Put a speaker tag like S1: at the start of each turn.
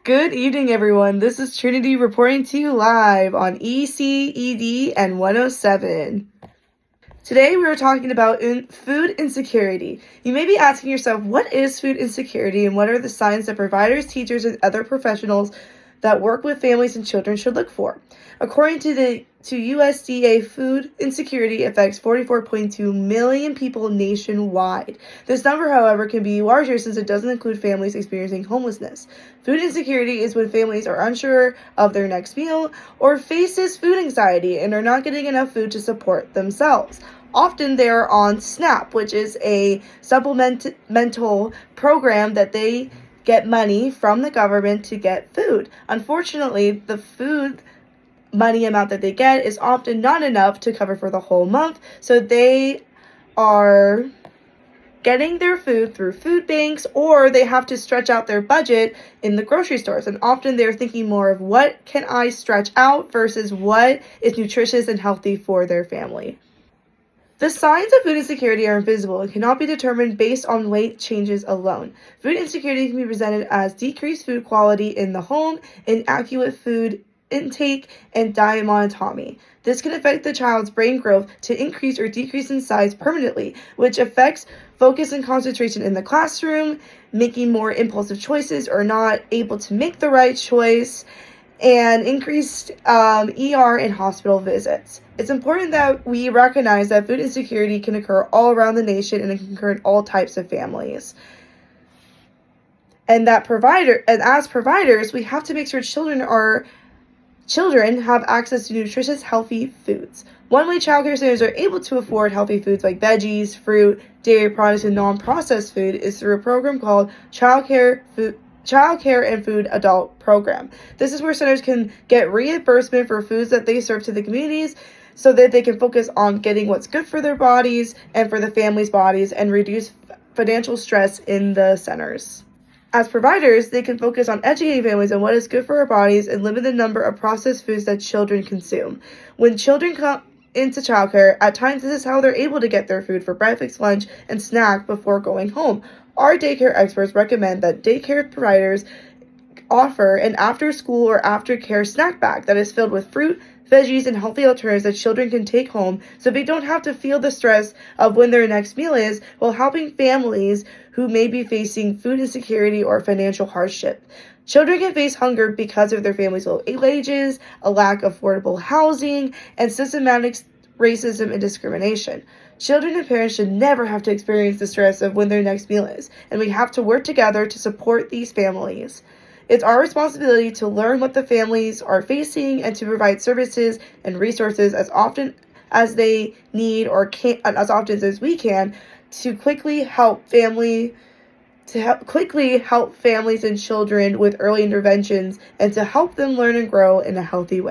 S1: Good evening, everyone. This is Trinity reporting to you live on ECED and 107. Today we are talking about food insecurity. You may be asking yourself, what is food insecurity and what are the signs that providers, teachers, and other professionals that work with families and children should look for? According to USDA, food insecurity affects 44.2 million people nationwide. This number, however, can be larger since it doesn't include families experiencing homelessness. Food insecurity is when families are unsure of their next meal or faces food anxiety and are not getting enough food to support themselves. Often they are on SNAP, which is a supplemental program that they get money from the government to get food. Unfortunately, the food money amount that they get is often not enough to cover for the whole month, so they are getting their food through food banks, or they have to stretch out their budget in the grocery stores. And often they're thinking more of what can I stretch out versus what is nutritious and healthy for their family. The signs of food insecurity are invisible and cannot be determined based on weight changes alone. Food insecurity can be presented as decreased food quality in the home, inadequate food intake, and diet monotony. This can affect the child's brain growth to increase or decrease in size permanently, which affects focus and concentration in the classroom, making more impulsive choices or not able to make the right choice, and increased ER and hospital visits. It's important that we recognize that food insecurity can occur all around the nation and it can occur in all types of families. And as providers, we have to make sure children have access to nutritious, healthy foods. One way childcare centers are able to afford healthy foods like veggies, fruit, dairy products, and non-processed food is through a program called Childcare and Food Adult Program. This is where centers can get reimbursement for foods that they serve to the communities so that they can focus on getting what's good for their bodies and for the families' bodies and reduce financial stress in the centers. As providers, they can focus on educating families on what is good for our bodies and limit the number of processed foods that children consume. When children come into childcare, at times this is how they're able to get their food for breakfast, lunch, and snack before going home. Our daycare experts recommend that daycare providers offer an after-school or after-care snack bag that is filled with fruit, veggies, and healthy alternatives that children can take home so they don't have to feel the stress of when their next meal is, while helping families who may be facing food insecurity or financial hardship. Children can face hunger because of their families' low wages, a lack of affordable housing, and systematic racism and discrimination. Children and parents should never have to experience the stress of when their next meal is, and we have to work together to support these families. It's our responsibility to learn what the families are facing and to provide services and resources as often as they need or can, as often as we can, to quickly help families and children with early interventions and to help them learn and grow in a healthy way.